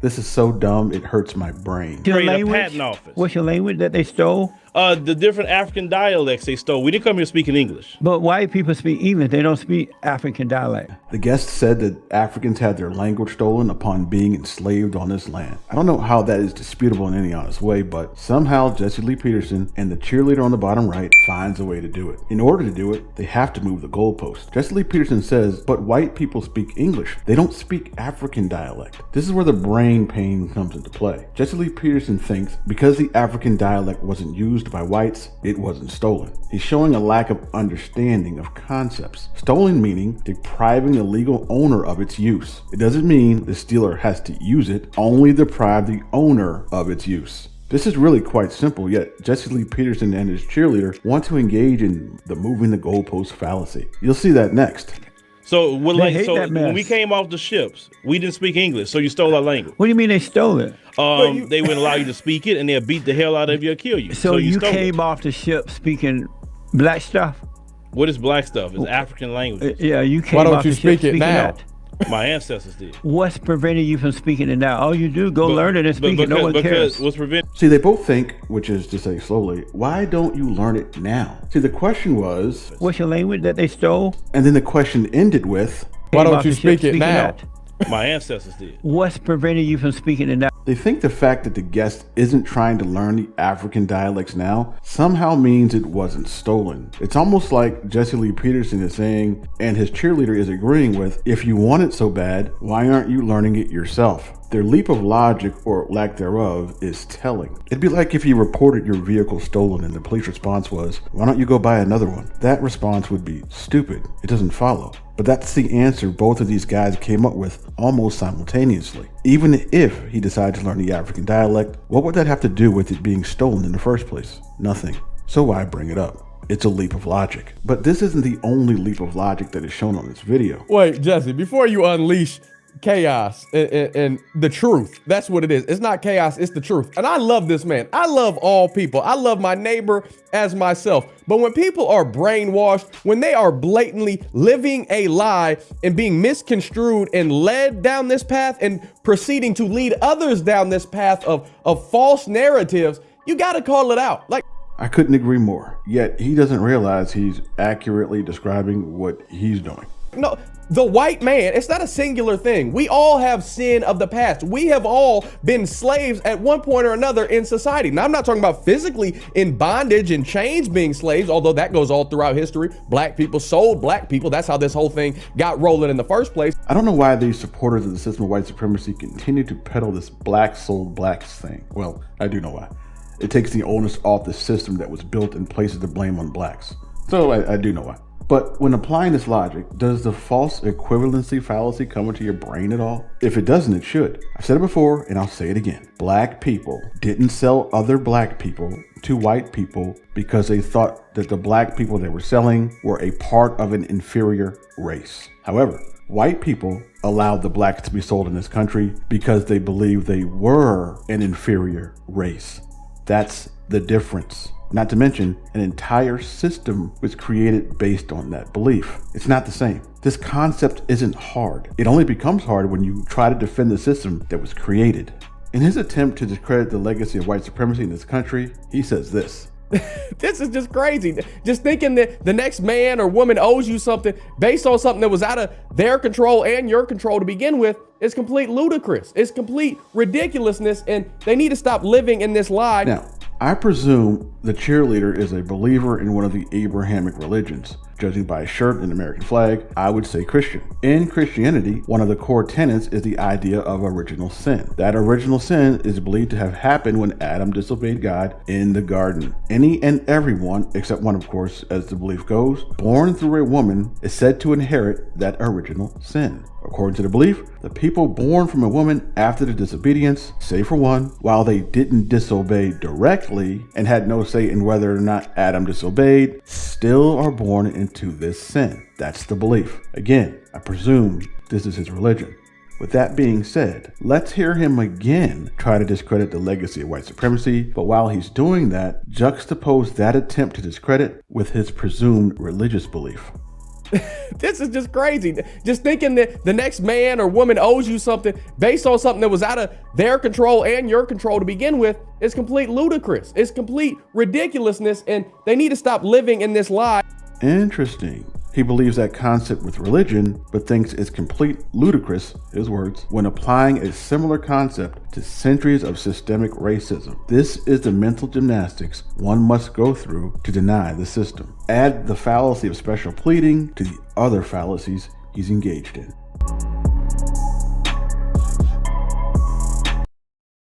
This is so dumb, it hurts my brain. Your Create a language? patent office. What's your language that they stole? The different African dialects they stole. We didn't come here speaking English. But white people speak English. They don't speak African dialect. The guest said that Africans had their language stolen upon being enslaved on this land. I don't know how that is disputable in any honest way, but somehow Jesse Lee Peterson and the cheerleader on the bottom right finds a way to do it. In order to do it, they have to move the goalpost. Jesse Lee Peterson says, but white people speak English. They don't speak African dialect. This is where the brain pain comes into play. Jesse Lee Peterson thinks because the African dialect wasn't used by whites, it wasn't stolen. He's showing a lack of understanding of concepts. Stolen meaning depriving the legal owner of its use. It doesn't mean the stealer has to use it, only deprive the owner of its use. This is really quite simple, yet Jesse Lee Peterson and his cheerleader want to engage in the moving the goalpost fallacy. You'll see that next. So, hate that mess. when we came off the ships, we didn't speak English, so you stole our language. What do you mean they stole it? They wouldn't allow you to speak it, and they'll beat the hell out of you or kill you. So you stole came it. off the ship speaking black stuff? What is black stuff? It's African languages. Yeah, you came Why don't off you the ship speak it speaking now? that. My ancestors did. What's preventing you from speaking it now? All you do, go learn it and speak it. No one cares. What's preventing? See, they both think, which is to say slowly, why don't you learn it now? See, the question was, What's your language that they stole? and then the question ended with, Why Came don't off you the ship speak it speaking now? that. My ancestors did. What's preventing you from speaking it now? they think the fact that the guest isn't trying to learn the African dialects now somehow means it wasn't stolen. It's almost like Jesse Lee Peterson is saying, and his cheerleader is agreeing with, if you want it so bad, why aren't you learning it yourself? Their leap of logic, or lack thereof, is telling. It'd be like if you reported your vehicle stolen and the police response was, why don't you go buy another one? That response would be stupid. It doesn't follow. But that's the answer both of these guys came up with almost simultaneously. Even if he decided to learn the African dialect, what would that have to do with it being stolen in the first place? Nothing. So why bring it up? It's a leap of logic. But this isn't the only leap of logic that is shown on this video. Wait, Jesse, before you unleash chaos and the truth, that's what it is. It's not chaos, it's the truth. And I love this man. I love all people. I love my neighbor as myself. But when people are brainwashed, when they are blatantly living a lie and being misconstrued and led down this path and proceeding to lead others down this path of false narratives, you got to call it out. Like, I couldn't agree more. Yet he doesn't realize he's accurately describing what he's doing. no, the white man, it's not a singular thing. We all have sin of the past. We have all been slaves at one point or another in society. Now, I'm not talking about physically in bondage and chains being slaves, although that goes all throughout history. Black people sold black people. That's how this whole thing got rolling in the first place. I don't know why these supporters of the system of white supremacy continue to peddle this black sold blacks thing. Well, I do know why. It takes the onus off the system that was built and places the blame on blacks. So I do know why. But when applying this logic, does the false equivalency fallacy come into your brain at all? If it doesn't, it should. I've said it before and I'll say it again. Black people didn't sell other black people to white people because they thought that the black people they were selling were a part of an inferior race. However, white people allowed the blacks to be sold in this country because they believed they were an inferior race. That's the difference. Not to mention, an entire system was created based on that belief. It's not the same. This concept isn't hard. It only becomes hard when you try to defend the system that was created. In his attempt to discredit the legacy of white supremacy in this country, he says this. This is just crazy. Just thinking that the next man or woman owes you something based on something that was out of their control and your control to begin with is complete ludicrous. It's complete ridiculousness, and they need to stop living in this lie. Now, I presume the cheerleader is a believer in one of the Abrahamic religions. Judging by a shirt and American flag, I would say Christian. In Christianity, one of the core tenets is the idea of original sin. That original sin is believed to have happened when Adam disobeyed God in the garden. Any and everyone, except one of course, as the belief goes, born through a woman is said to inherit that original sin. According to the belief, the people born from a woman after the disobedience, save for one, while they didn't disobey directly and had no say in whether or not Adam disobeyed, still are born into this sin. That's the belief. Again, I presume this is his religion. With that being said, let's hear him again try to discredit the legacy of white supremacy, but while he's doing that, juxtapose that attempt to discredit with his presumed religious belief. This is just crazy. Just thinking that the next man or woman owes you something based on something that was out of their control and your control to begin with is complete ludicrous. It's complete ridiculousness, and they need to stop living in this lie. Interesting. He believes that concept with religion, but thinks it's complete ludicrous, his words, when applying a similar concept to centuries of systemic racism. This is the mental gymnastics one must go through to deny the system. Add the fallacy of special pleading to the other fallacies he's engaged in.